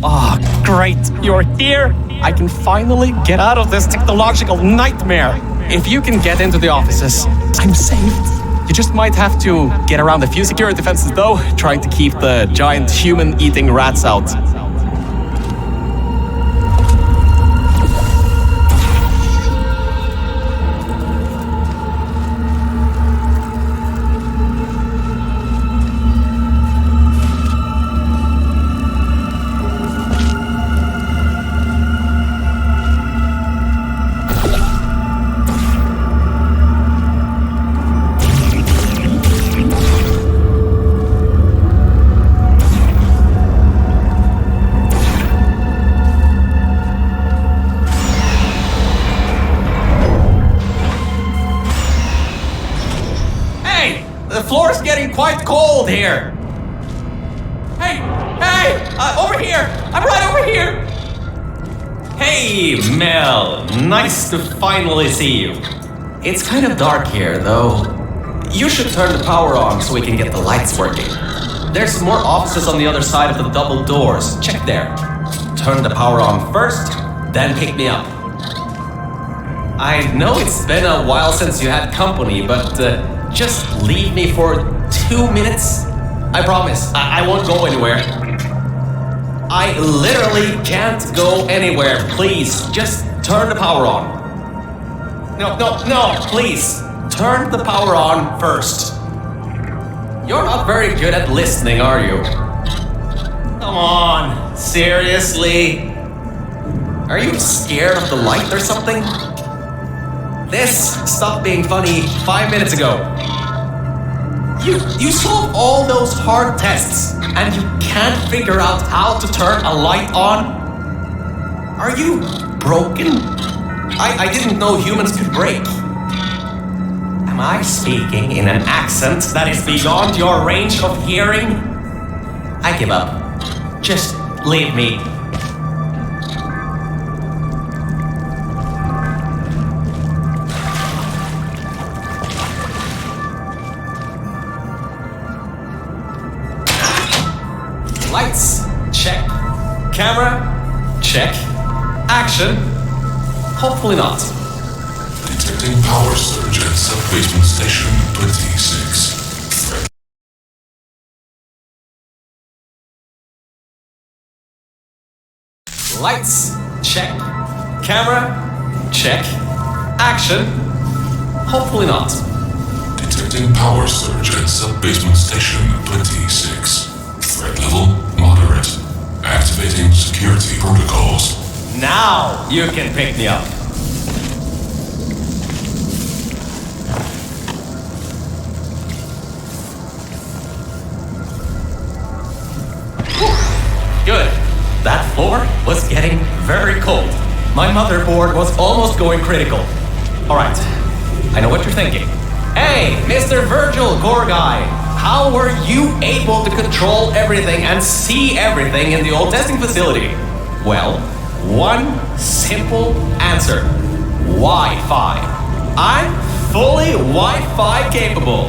Ah, great, you're here! I can finally get out of this technological nightmare! If you can get into the offices, I'm saved. You just might have to get around a few security fences though, trying to keep the giant human-eating rats out. The floor's getting quite cold here. Hey, over here. I'm right over here. Hey, Mel. Nice to finally see you. It's kind of dark here, though. You should turn the power on so we can get the lights working. There's more offices on the other side of the double doors. Check there. Turn the power on first, then pick me up. I know it's been a while since you had company, but just leave me for 2 minutes. I promise, I won't go anywhere. I literally can't go anywhere. Please, just turn the power on. No, please. Turn the power on first. You're not very good at listening, are you? Come on, seriously? Are you scared of the light or something? This stopped being funny 5 minutes ago. You solved all those hard tests, and you can't figure out how to turn a light on? Are you broken? I didn't know humans could break. Am I speaking in an accent that is beyond your range of hearing? I give up. Just leave me. Lights, check. Camera, check. Action, hopefully not. Detecting power surge at sub-basement station 26. Lights, check. Camera, check. Action, hopefully not. Detecting power surge at sub-basement station 26. Threat level moderate. Activating security protocols. Now you can pick me up. Good. That floor was getting very cold. My motherboard was almost going critical. Alright, I know what you're thinking. Hey, Mr. Virgil Gore Guy, how were you able to control everything and see everything in the old testing facility? Well, one simple answer. Wi-Fi. I'm fully Wi-Fi capable.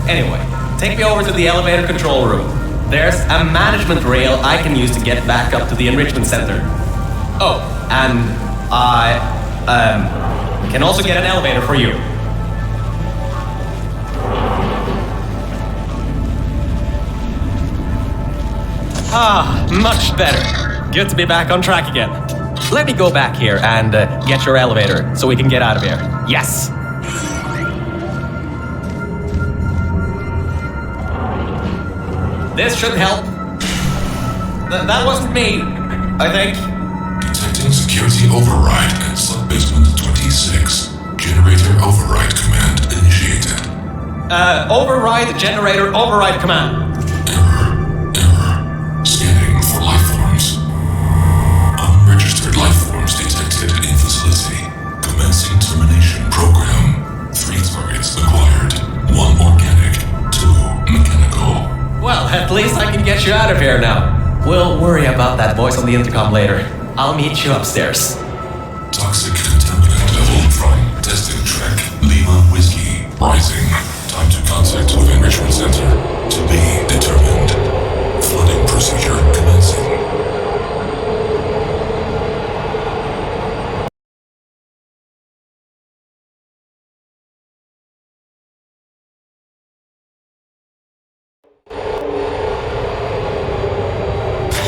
Anyway, take me over to the elevator control room. There's a management rail I can use to get back up to the enrichment center. Oh, and I can also get an elevator for you. Ah, much better. Good to be back on track again. Let me go back here and get your elevator so we can get out of here. Yes. This should help. That wasn't me, I think. Detecting security override at sub-basement 26. Generator override command initiated. Override generator override command. Error. Scanning for life forms. Unregistered life forms detected in facility. Commencing termination program. 3 targets acquired. 1 organic, 2 mechanical. Well, at least I can get you out of here now. We'll worry about that voice on the intercom later. I'll meet you upstairs. Toxic contaminant level prime testing track Lima Whiskey rising. Time to contact with enrichment center to be determined. Flooding procedure commencing.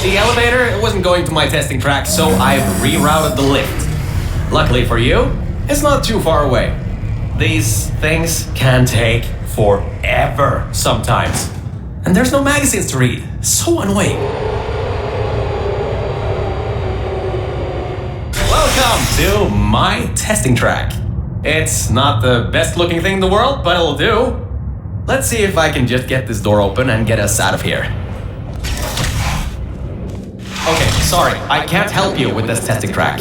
The elevator wasn't going to my testing track, so I've rerouted the lift. Luckily for you, it's not too far away. These things can take forever sometimes. And there's no magazines to read. So annoying. Welcome to my testing track. It's not the best looking thing in the world, but it'll do. Let's see if I can just get this door open and get us out of here. Okay, sorry, I can't help you with this testing track.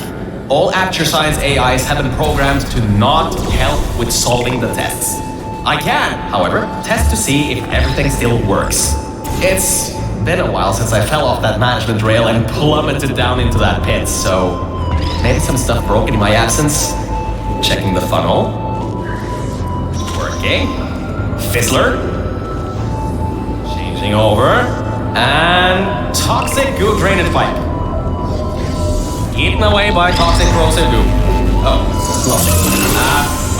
All Aperture Science AIs have been programmed to not help with solving the tests. I can, however, test to see if everything still works. It's been a while since I fell off that management rail and plummeted down into that pit, so maybe some stuff broken in my absence. Checking the funnel. Working. Fizzler. Changing over. And toxic goo drainage pipe. Eaten away by toxic corrosive goo. Oh, lovely.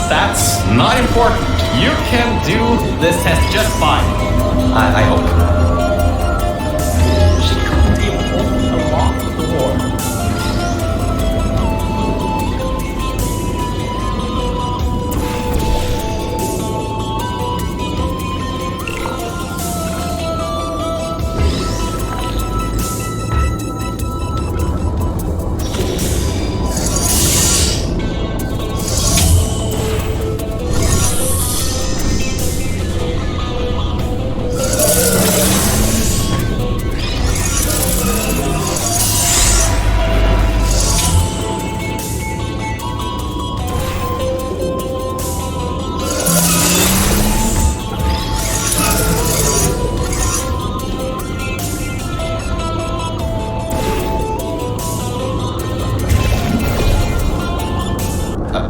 That's not important. You can do this test just fine. I hope. She couldn't even open the lock of the door.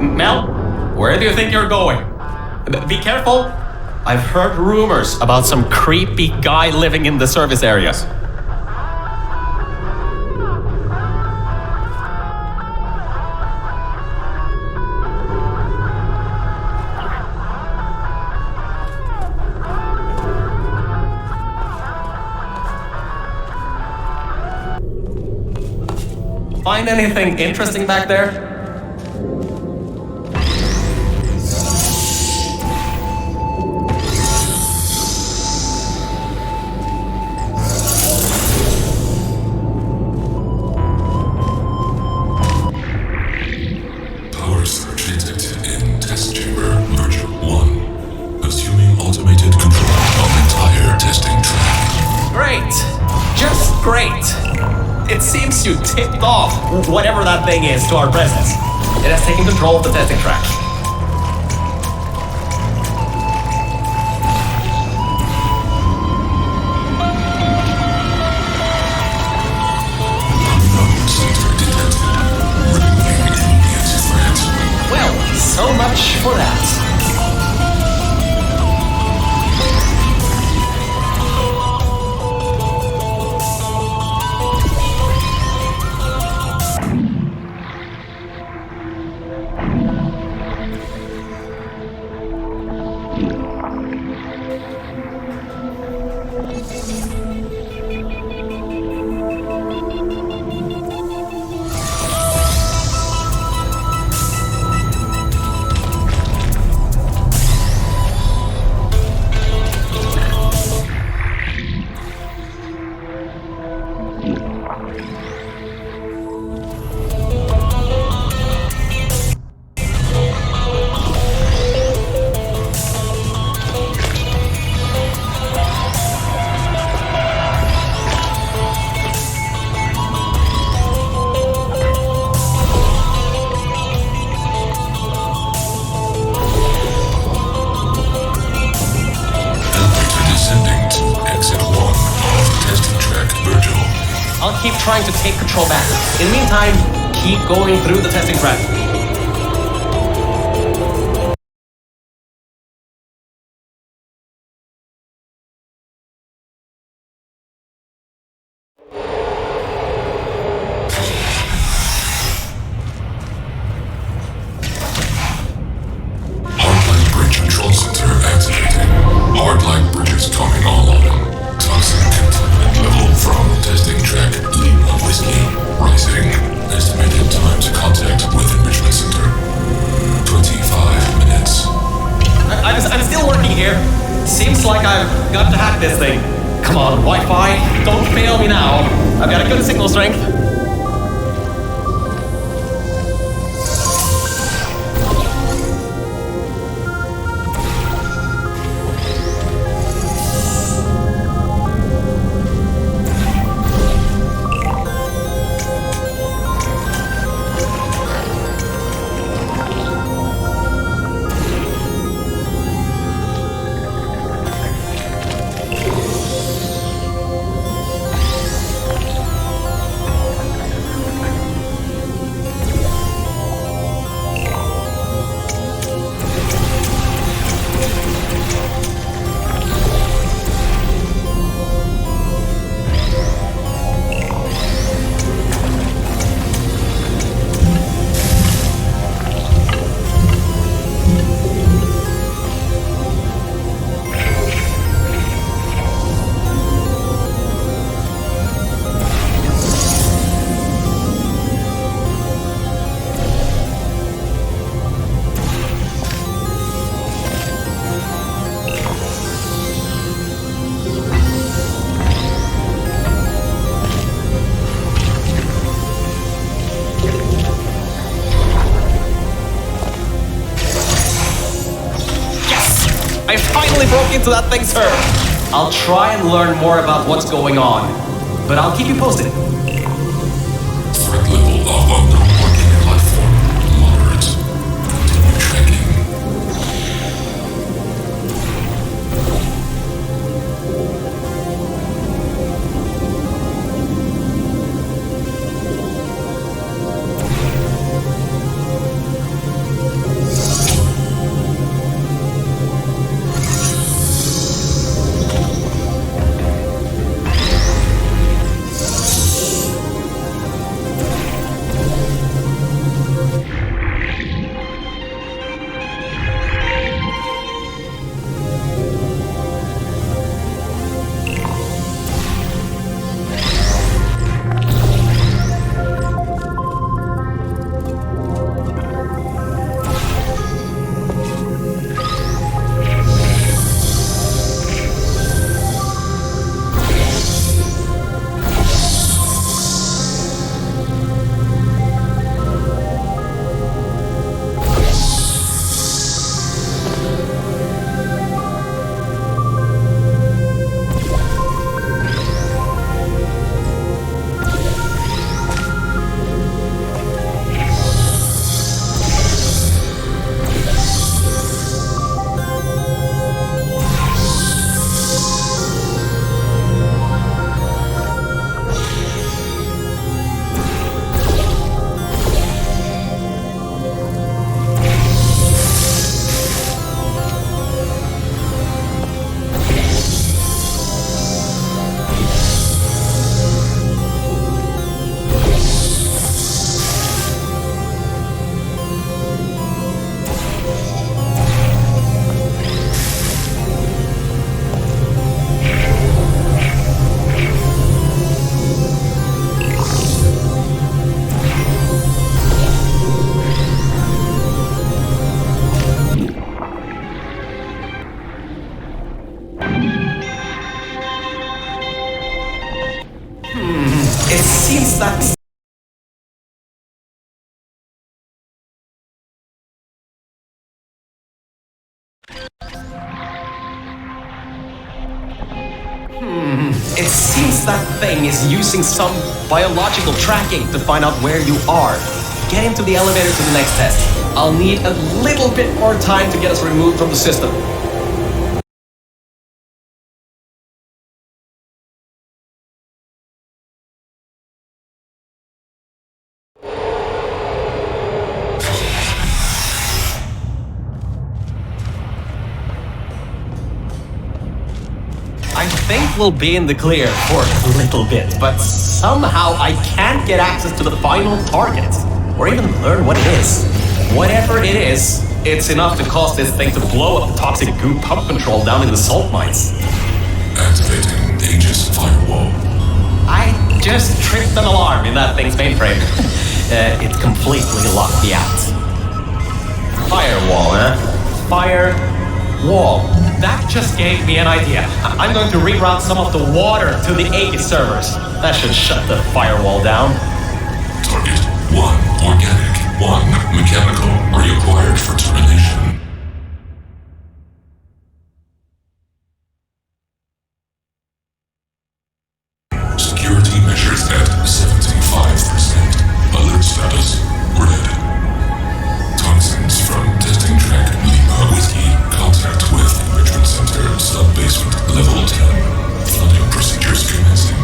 Mel, where do you think you're going? Be careful. I've heard rumors about some creepy guy living in the service areas. Find anything interesting back there? Great! It seems you tipped off whatever that thing is to our presence. It has taken control of the testing track. Well, so much for that. I'll keep trying to take control back. In the meantime, keep going through the testing track. Hardline bridge control center activating. Hardline bridges coming online. Toxic containment level from testing track Seems like I've got to hack this thing. Come on, Wi-Fi, don't fail me now. I've got a good signal strength. I finally broke into that thing's server. I'll try and learn more about what's going on, but I'll keep you posted. Threat level of unknown organic life form moderate. Continue tracking. It seems that... It seems that thing is using some biological tracking to find out where you are. Get into the elevator to the next test. I'll need a little bit more time to get us removed from the system. I think we'll be in the clear for a little bit, but somehow I can't get access to the final target, or even learn what it is. Whatever it is, it's enough to cause this thing to blow up the toxic goo pump control down in the salt mines. Activating Aegis firewall. I just tripped an alarm in that thing's mainframe. It completely locked me out. Firewall, huh? Firewall. That just gave me an idea. I'm going to reroute some of the water to the 80 servers. That should shut the firewall down. Target 1 organic, 1 mechanical are required for termination. Security measures at 75%. Alert status red. Toxins from testing track Lima Whiskey. Contact with Enrichment Center, sub-basement, level 10. Flooding procedures commencing.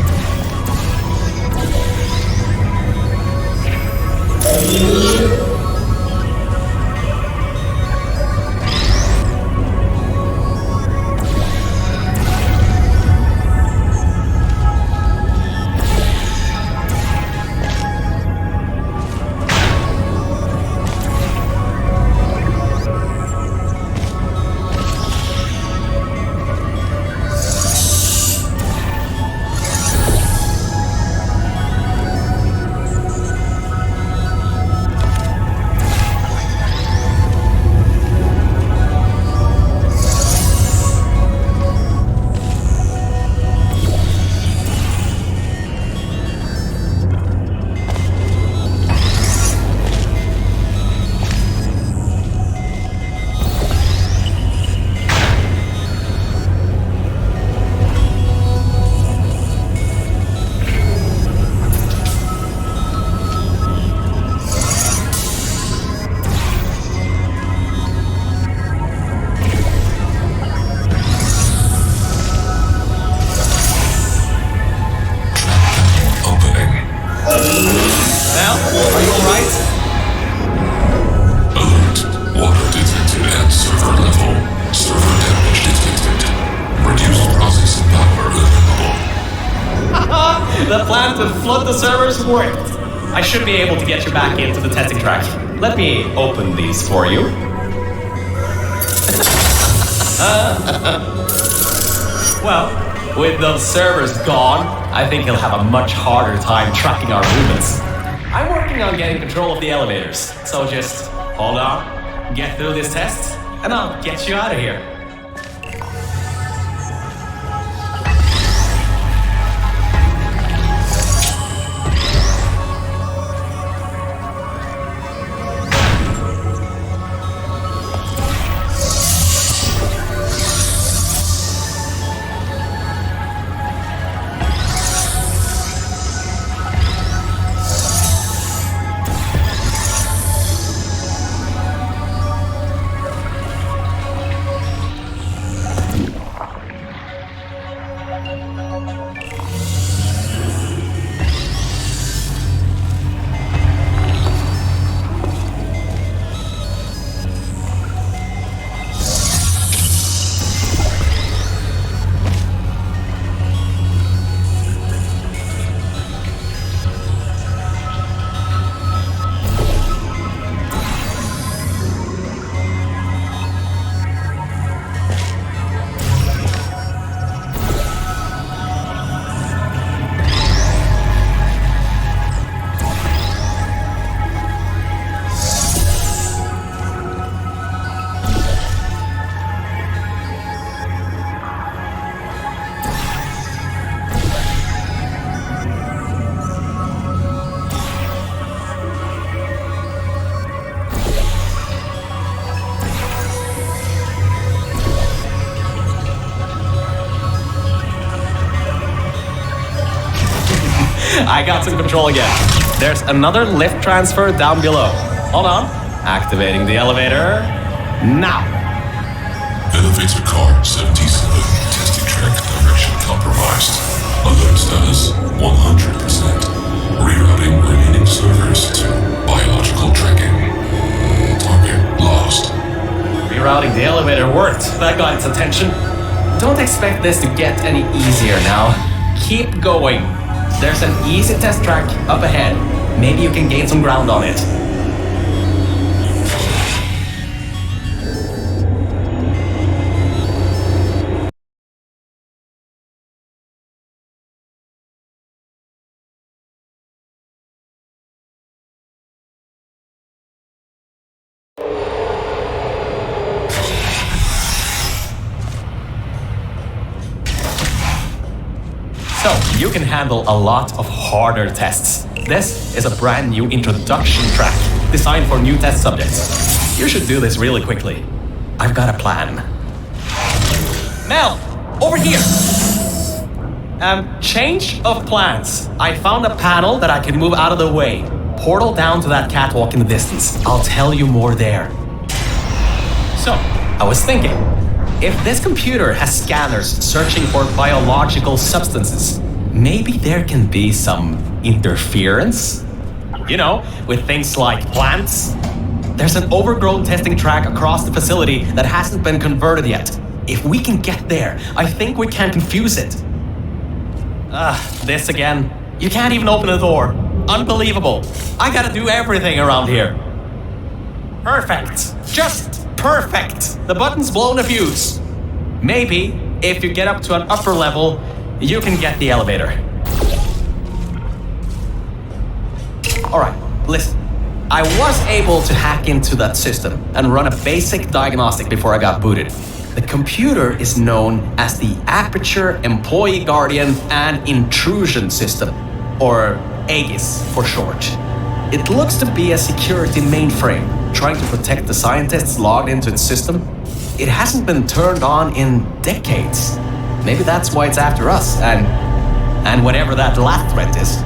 The plan to flood the servers worked. I should be able to get you back into the testing track. Let me open these for you. Well, with those servers gone, I think he'll have a much harder time tracking our movements. I'm working on getting control of the elevators, so just hold on, get through this test, and I'll get you out of here. I got some control again. There's another lift transfer down below. Hold on. Activating the elevator. Now. Elevator car 77. Testing track direction compromised. Alert status 100%. Rerouting remaining servers to biological tracking. Target lost. Rerouting the elevator worked. That got its attention. Don't expect this to get any easier now. Keep going. There's an easy test track up ahead. Maybe you can gain some ground on it. You can handle a lot of harder tests. This is a brand new introduction track designed for new test subjects. You should do this really quickly. I've got a plan. Mel, over here! Change of plans. I found a panel that I can move out of the way. Portal down to that catwalk in the distance. I'll tell you more there. So, I was thinking, if this computer has scanners searching for biological substances, maybe there can be some interference? You know, with things like plants. There's an overgrown testing track across the facility that hasn't been converted yet. If we can get there, I think we can confuse it. This again. You can't even open the door. Unbelievable. I gotta do everything around here. Perfect. Just perfect. The button's blown a fuse. Maybe, if you get up to an upper level, you can get the elevator. Alright, listen. I was able to hack into that system and run a basic diagnostic before I got booted. The computer is known as the Aperture Employee Guardian and Intrusion System, or AGIS for short. It looks to be a security mainframe trying to protect the scientists logged into its system. It hasn't been turned on in decades. Maybe that's why it's after us, and whatever that last threat is.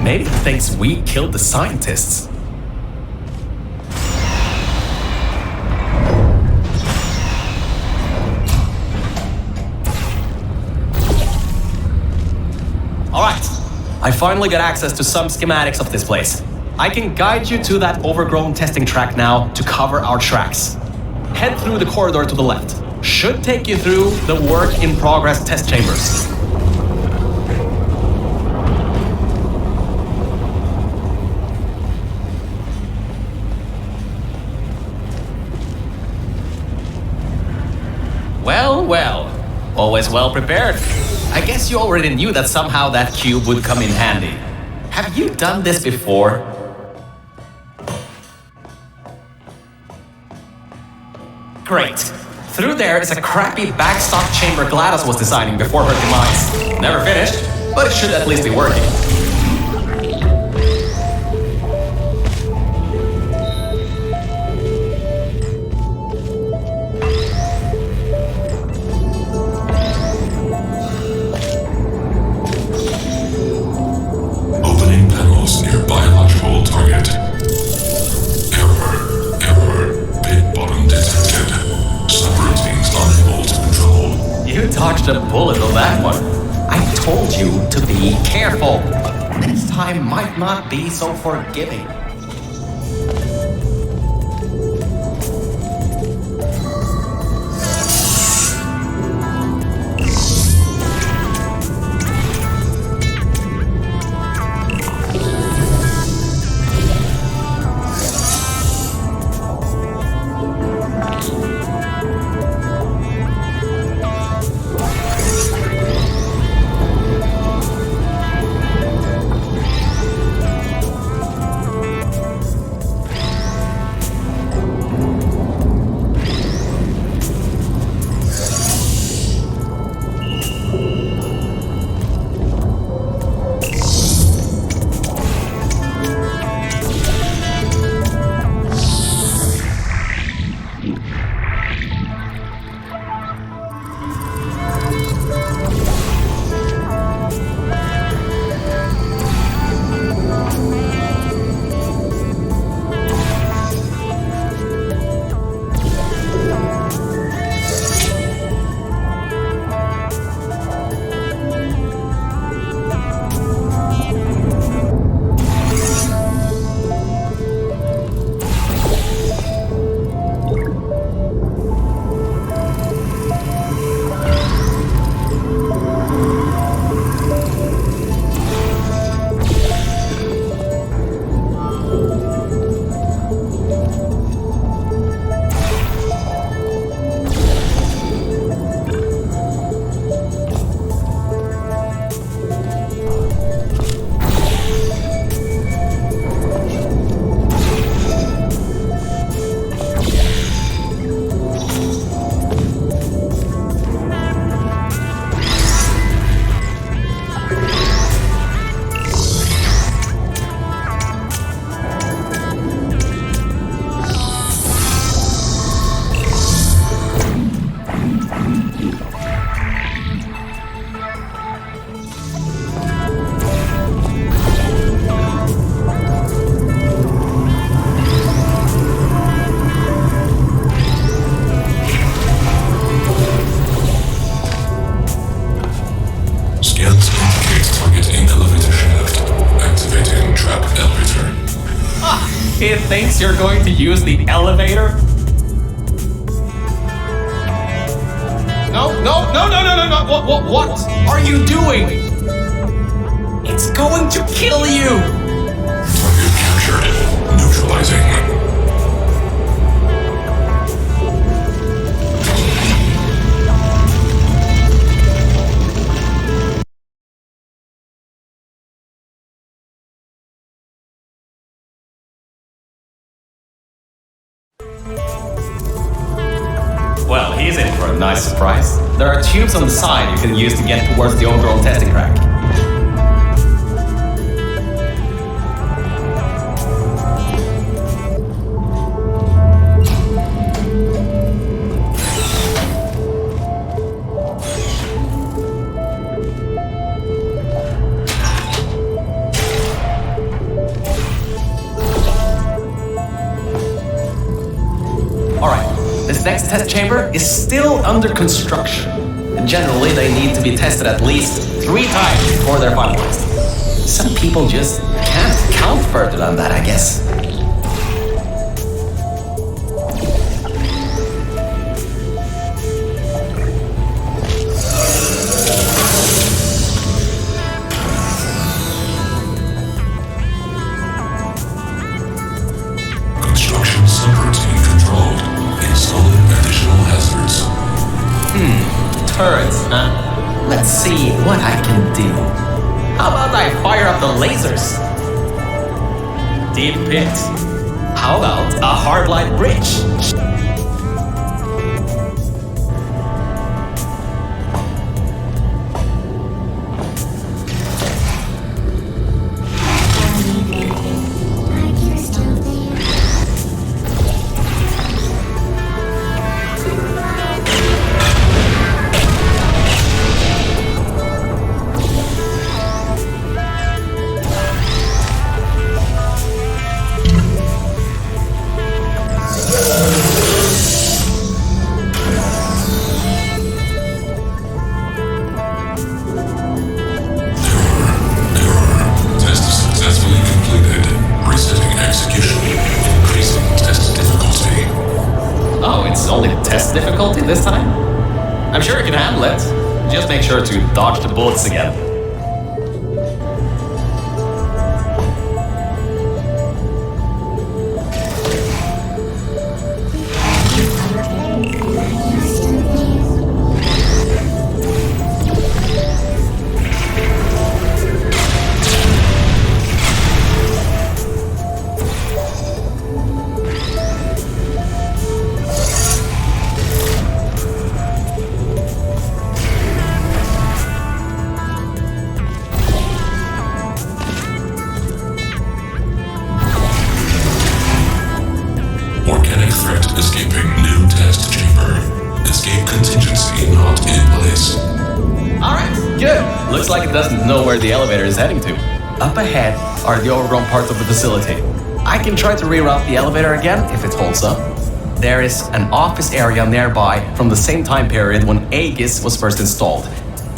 Maybe it thinks we killed the scientists. Alright, I finally got access to some schematics of this place. I can guide you to that overgrown testing track now to cover our tracks. Head through the corridor to the left. Should take you through the work-in-progress test chambers. Well, well. Always well prepared. I guess you already knew that somehow that cube would come in handy. Have you done this before? Great. Through there is a crappy backstop chamber GLaDOS was designing before her demise. Never finished, but it should at least be working. Opening panels near biological target. Error. Pit bottom detected. Subroutines unable to control. You dodged a bullet on that one. I told you to be careful. Next time might not be so forgiving. He thinks you're going to use the elevator? No. What are you doing? It's going to kill you. Target captured. Neutralizing. Well, he's in for a nice surprise. There are tubes on the side you can use to get towards the overall testing rack. This next test chamber is still under construction. Generally, they need to be tested at least 3 times before they're finalized. Some people just can't count further than that, I guess. Construction subroutine controlled. Installing additional hazards. Turrets, huh? Let's see what I can do. How about I fire up the lasers? Deep pit. How about a hardline bridge? Only test difficulty this time? I'm sure you can handle it. Just make sure to dodge the bullets again. Organic threat escaping. New test chamber. Escape contingency not in place. Alright, good. Looks like it doesn't know where the elevator is heading to. Up ahead are the overgrown parts of the facility. I can try to reroute the elevator again if it holds up. There is an office area nearby from the same time period when Aegis was first installed.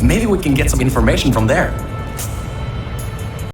Maybe we can get some information from there.